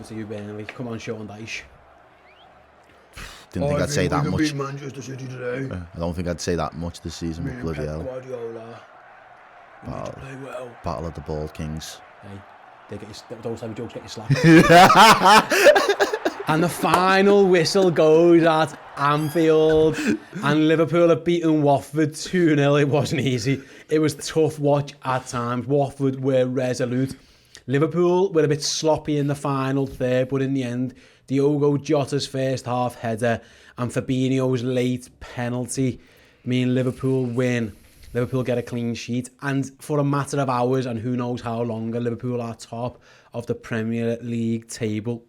over to you, Burnley. Come on, Sean Dyche. Didn't think I'd say that much. Beat Manchester City today. I don't think I'd say that much this season. Me and Bloody Pep hell. Guardiola. We need to play well. Battle of the Bald Kings. Hey, those type of jokes get you slapped. And the final whistle goes at Anfield, and Liverpool have beaten Watford 2-0. It wasn't easy. It was a tough watch at times. Watford were resolute. Liverpool were a bit sloppy in the final third, but in the end, Diogo Jota's first half header and Fabinho's late penalty mean Liverpool win. Liverpool get a clean sheet, and for a matter of hours and who knows how longer, Liverpool are top of the Premier League table.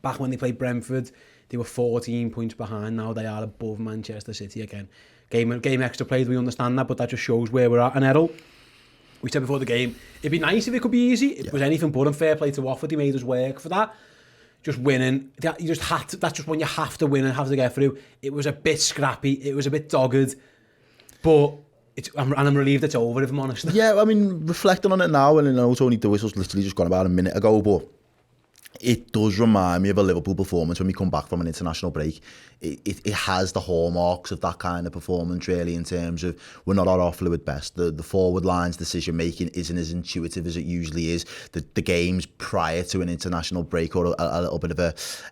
Back when they played Brentford, they were 14 points behind. Now they are above Manchester City again. Game extra played, we understand that, but that just shows where we're at. And Errol, we said before the game, it'd be nice if it could be easy. It was anything but, and fair play to Watford. They made us work for that. Just winning, you just had to, that's just when you have to win and have to get through. It was a bit scrappy, it was a bit dogged, but I'm relieved it's over, if I'm honest. Yeah, I mean, reflecting on it now, and I know Tony the whistle's literally just gone about a minute ago, but it does remind me of a Liverpool performance when we come back from an international break. It has the hallmarks of that kind of performance, really, in terms of we're not at our fluid best. The forward line's decision making isn't as intuitive as it usually is. The games prior to an international break or a little bit of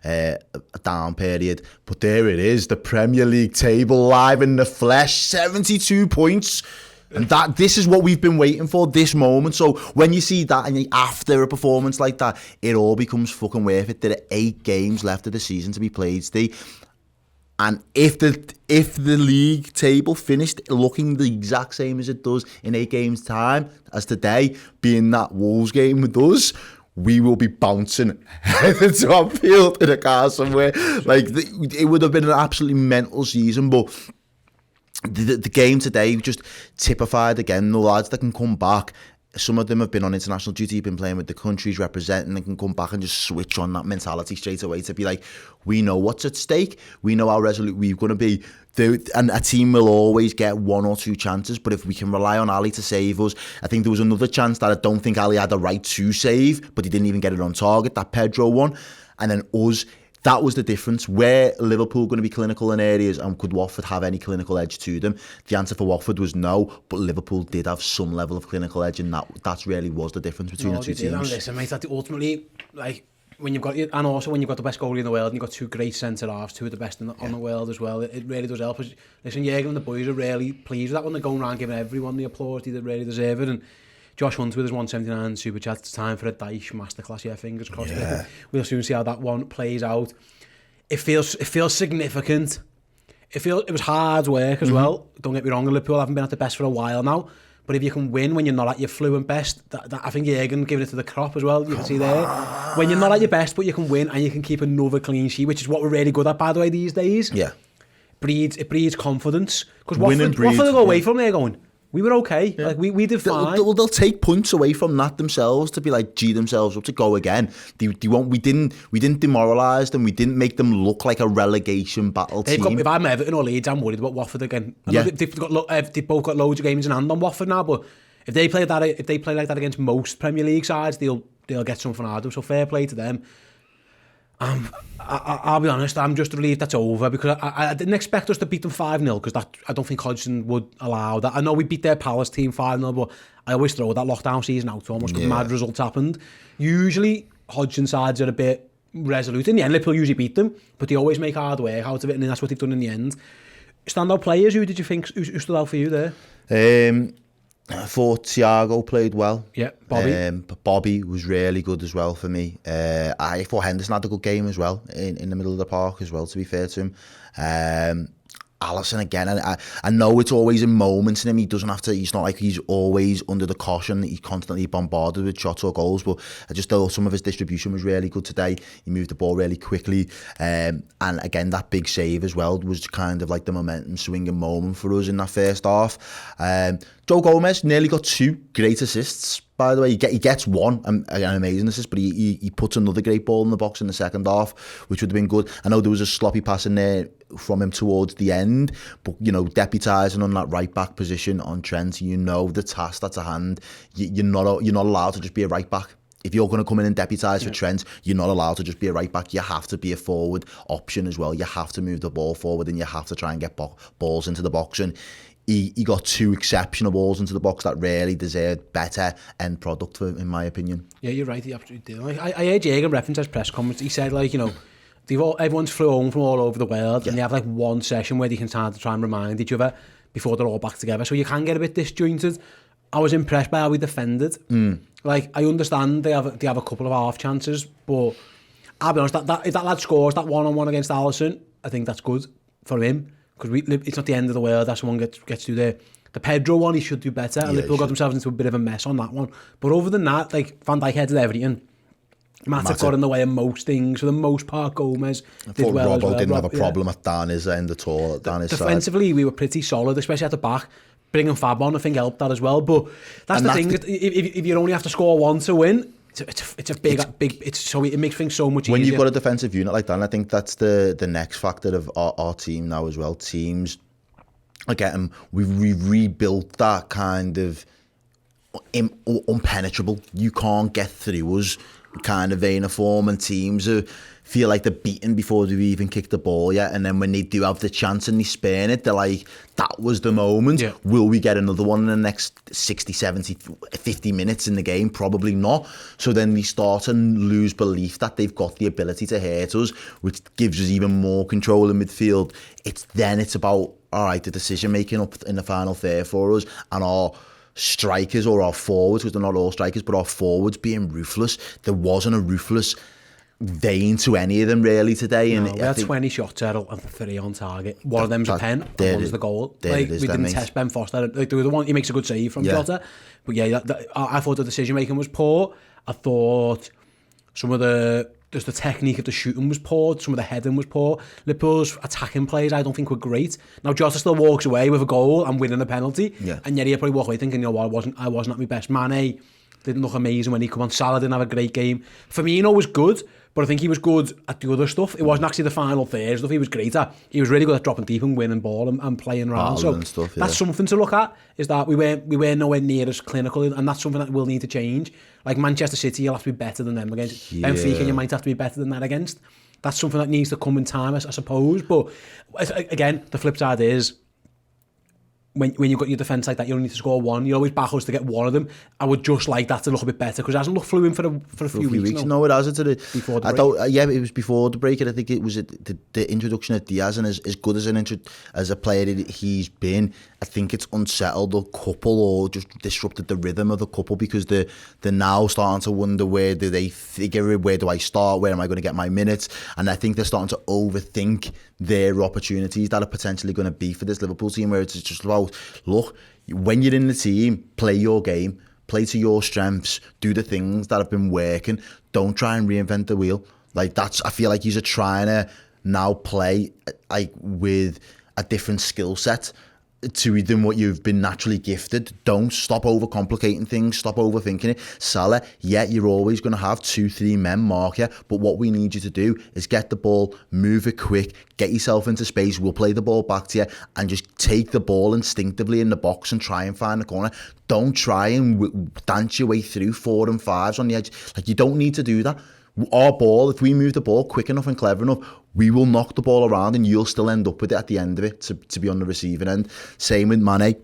a down period. But there it is, the Premier League table live in the flesh, 72 points. And this is what we've been waiting for, this moment. So when you see that and after a performance like that, it all becomes fucking worth it. There are 8 games left of the season to be played, Steve. And if the league table finished looking the exact same as it does in 8 games' time as today, being that Wolves game with us, we will be bouncing headed to Anfield in a car somewhere. Like, it would have been an absolutely mental season, but the game today just typified again the lads that can come back. Some of them have been on international duty, been playing with the countries representing, and can come back and just switch on that mentality straight away to be like, we know what's at stake, we know how resolute we're going to be, and a team will always get 1 or 2 chances, but if we can rely on Ali to save us. I think there was another chance that I don't think Ali had the right to save, but he didn't even get it on target, that Pedro one, and then us. That was the difference. Were Liverpool going to be clinical in areas, and could Watford have any clinical edge to them? The answer for Watford was no, but Liverpool did have some level of clinical edge, and that really was the difference between the two teams. And listen, mate, that ultimately, like, when you've got, and also when you've got the best goalie in the world, and you've got 2 great centre halves, 2 of the best on the world as well, it really does help us. Listen, Jürgen and the boys are really pleased with that one. They're going around giving everyone the applause they really deserve it. And Josh Hunt with his 179 super chat. It's time for a Dyche masterclass. Yeah, fingers crossed. Yeah. We'll soon see how that one plays out. It feels significant. It was hard work as well. Don't get me wrong, Liverpool haven't been at the best for a while now. But if you can win when you're not at your fluent best, that I think Jürgen giving it to the crop as well. You can see there, when you're not at your best, but you can win and you can keep another clean sheet, which is what we're really good at, by the way, these days. Yeah, it breeds confidence, because Watford will go away from there going, we were okay. Yeah. Like we did fine. They'll take points away from that themselves to be like G themselves up to go again. They won't. We didn't demoralise them. We didn't make them look like a relegation battle team. If I'm Everton or Leeds, I'm worried about Watford again. They've both got loads of games in hand on Watford now, but if they play like that against most Premier League sides, they'll get something out of them. So fair play to them. I'll be honest, I'm just relieved that's over, because I didn't expect us to beat them 5-0, because I don't think Hodgson would allow that. I know we beat their Palace team 5-0, but I always throw that lockdown season out almost because mad results happened. Usually Hodgson sides are a bit resolute. In the end, Liverpool usually beat them, but they always make hard work out of it, and that's what they've done in the end. Standout players, who did you think who stood out for you there? I thought Thiago played well. Yeah, Bobby. Bobby was really good as well for me. I thought Henderson had a good game as well in the middle of the park as well, to be fair to him. Alisson again, I know it's always in moments in him. He doesn't have to, he's not like he's always under the caution. He's constantly bombarded with shots or goals, but I just thought some of his distribution was really good today. He moved the ball really quickly, and again, that big save as well was kind of like the momentum swinging moment for us in that first half. Joe Gomez nearly got 2 great assists, by the way. He gets 1, an amazing assist, but he puts another great ball in the box in the second half, which would have been good. I know there was a sloppy pass in there from him towards the end, but, you know, deputising on that right back position on Trent, you know the task that's at hand. You're not allowed to just be a right back. if you're going to come in and deputise for Trent, you're not allowed to just be a right back. You have to be a forward option as well. You have to move the ball forward and you have to try and get balls into the box. And he got 2 exceptional balls into the box that really deserved better end product, in my opinion. Yeah, you're right. He absolutely did. Like, I heard Jürgen reference his press conference. He said, like, you know, everyone's flew home from all over the world, and they have like one session where they can start to try and remind each other before they're all back together. So you can get a bit disjointed. I was impressed by how we defended. Like, I understand they have a couple of half chances, but I'll be honest, if that lad scores that one-on-one against Alisson, I think that's good for him, because it's not the end of the world that someone gets to the Pedro one. He should do better, and Liverpool got themselves into a bit of a mess on that one. But other than that, like, Van Dijk headed everything. Matip got in the way of most things. For the most part, Gomez did well. Robbo didn't have a problem at Dan's end at all. Defensively, we were pretty solid, especially at the back. Bringing Fab on, I think, helped that as well. But that's the thing. If you only have to score one to win, it's a big. It makes things so much easier. When you've got a defensive unit like that, and I think that's the next factor of our team now as well. Teams, again, we've rebuilt that kind of unpenetrable. You can't get through us kind of vein of form, and teams feel like they're beaten before they even kick the ball yet, and then when they do have the chance and they spare it, they're like, that was the moment. Will we get another one in the next 60, 70, 50 minutes in the game? Probably not. So then they start to lose belief that they've got the ability to hurt us, which gives us even more control in midfield. It's about, all right, the decision making up in the final third for us, and our strikers or our forwards, because they're not all strikers, but our forwards being ruthless. There wasn't a ruthless vein to any of them really today. No, and we had 20 shots, Errol, and 3 on target. One of them's a pen, and one's the goal. Like, we didn't test Ben Foster. Like, the one, he makes a good save from Jota. But yeah, I thought the decision making was poor. I thought some of the technique of the shooting was poor. Some of the heading was poor. Liverpool's attacking plays, I don't think, were great. Now Jota still walks away with a goal and winning a penalty, and yet he'll probably walk away thinking, you know what, I wasn't at my best. Mane didn't look amazing when he come on. Salah didn't have a great game. Firmino was good, but I think he was good at the other stuff. It wasn't actually the final third stuff he was great at. He was really good at dropping deep and winning ball and playing around. So that's something to look at, is that we weren't nowhere near as clinical, and that's something that will need to change. Like Manchester City, you'll have to be better than them against. Benfica, you might have to be better than that against. That's something that needs to come in time, I suppose. But again, the flip side is, when you've got your defence like that, you only need to score one. You always back us to get one of them. I would just like that to look a bit better, because it hasn't looked fluid for a few weeks. No, it hasn't. Before the break. It was before the break, and I think it was the introduction of Diaz, and as good as a player he's been, I think it's unsettled a couple, or just disrupted the rhythm of the couple, because they're now starting to wonder, where do they figure it? Where do I start? Where am I going to get my minutes? And I think they're starting to overthink their opportunities that are potentially going to be for this Liverpool team, where it's just about, look, when you're in the team, play your game, play to your strengths, do the things that have been working. Don't try and reinvent the wheel. Like, that's, I feel like he's trying to now play like with a different skill set to than what you've been naturally gifted. Don't stop overcomplicating things, stop overthinking it. Salah, you're always going to have 2-3 men mark you, but what we need you to do is get the ball, move it quick, get yourself into space, we'll play the ball back to you, and just take the ball instinctively in the box and try and find the corner. Don't try and dance your way through 4 and 5s on the edge. Like, you don't need to do that. Our ball, if we move the ball quick enough and clever enough, we will knock the ball around and you'll still end up with it at the end of it to be on the receiving end. Same with Mane.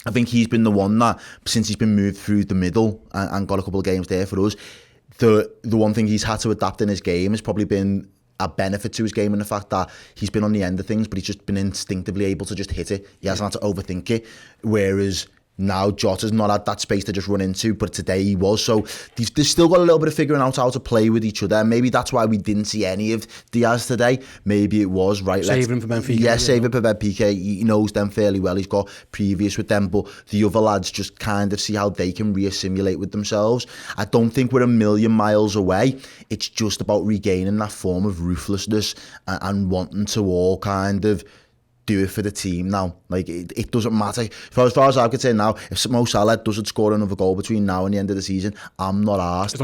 I think he's been the one that, since he's been moved through the middle and got a couple of games there for us, the one thing he's had to adapt in his game has probably been a benefit to his game, in the fact that he's been on the end of things, but he's just been instinctively able to just hit it. He hasn't had to overthink it. Whereas now Jota's not had that space to just run into, but today he was. So they've still got a little bit of figuring out how to play with each other. Maybe that's why we didn't see any of Diaz today. Maybe it was, right, saving for Benfica. Yeah, saving for Benfica. He knows them fairly well. He's got previous with them, but the other lads just kind of see how they can re-assimilate with themselves. I don't think we're a million miles away. It's just about regaining that form of ruthlessness and wanting to all kind of do it for the team now. Like, it doesn't matter. As far as I could say now, if Mo Salah doesn't score another goal between now and the end of the season, I'm not arsed.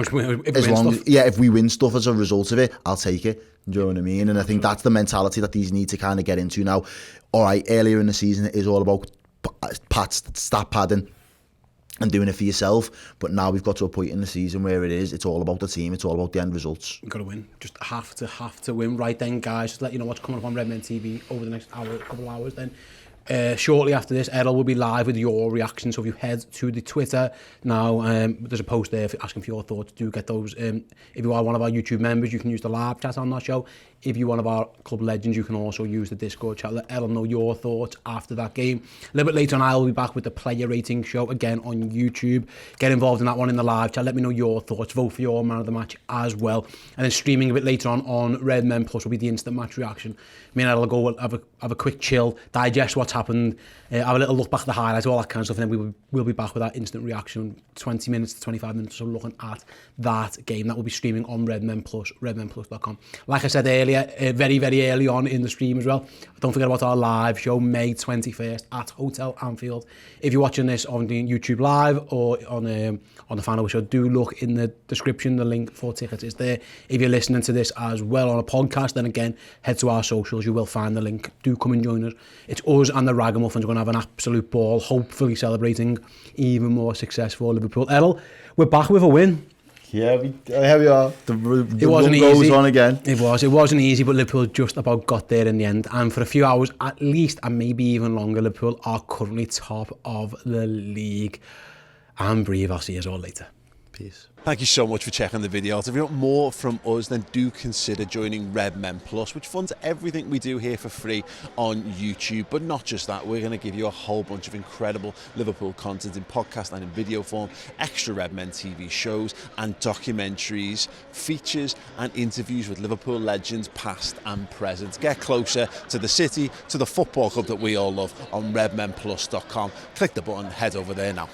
If we win stuff as a result of it, I'll take it. Do you know what I mean? And I think that's the mentality that these need to kind of get into now. All right, earlier in the season, it is all about stat padding. and doing it for yourself. But now we've got to a point in the season where it's all about the team, it's all about the end results. We've got to win. Just have to win. Right then, guys, just let you know what's coming up on Redmen TV over the next couple of hours then. Shortly after this, Errol will be live with your reaction. So if you head to the Twitter now, there's a post there asking for your thoughts. Do get those. If you are one of our YouTube members, you can use the live chat on that show. If you're one of our club legends, you can also use the Discord chat. Let Errol know your thoughts after that game. A little bit later on, I will be back with the player rating show again on YouTube. Get involved in that one in the live chat. Let me know your thoughts. Vote for your man of the match as well. And then streaming a bit later on Redmen Plus will be the instant match reaction. Me and Errol will go have a quick chill, digest what's happened, have a little look back at the highlights, all that kind of stuff, and then we'll be back with that instant reaction, 20 minutes to 25 minutes, so looking at that game. That will be streaming on Redmen Plus, redmenplus.com. Like I said earlier, very, very early on in the stream as well, don't forget about our live show, May 21st at Hotel Anfield. If you're watching this on the YouTube Live or on the Final Show, do look in the description, the link for tickets is there. If you're listening to this as well on a podcast, then again, head to our socials, you will find the link. Do come and join us. It's us and the Ragamuffins. We're going to have an absolute ball, hopefully celebrating even more success for Liverpool. Errol, we're back with a win. Yeah, here we are. It wasn't easy. Goes on again. It wasn't easy, but Liverpool just about got there in the end. And for a few hours at least, and maybe even longer, Liverpool are currently top of the league. And breathe, I'll see you all later. Peace. Thank you so much for checking the video. If you want more from us, then do consider joining Redmen Plus, which funds everything we do here for free on YouTube. But not just that, we're going to give you a whole bunch of incredible Liverpool content in podcast and in video form, extra Redmen TV shows and documentaries, features and interviews with Liverpool legends past and present. Get closer to the city, to the football club that we all love on redmenplus.com. Click the button, head over there now.